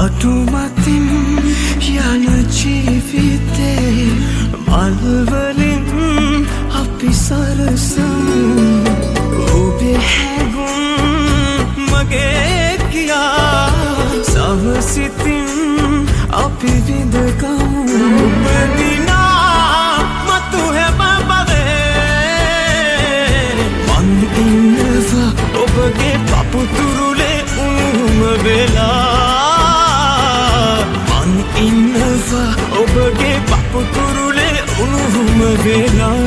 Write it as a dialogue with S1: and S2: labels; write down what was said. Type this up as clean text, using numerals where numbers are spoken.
S1: අටුමතින් යන ජීවිතේ මල්වලින් අපි සරසමු ඔබේ හැඟුම් මගේ කියා සවසිතින් අපි විඳගමු මෙදිනා මතු හැම බවේ මන් ඉන්නවා ඔබගේ පපුතුරුලේ උණුම වෙලා මන් ඉන්නවා ඔබගේ පපුතුරුලේ උණුම වෙලා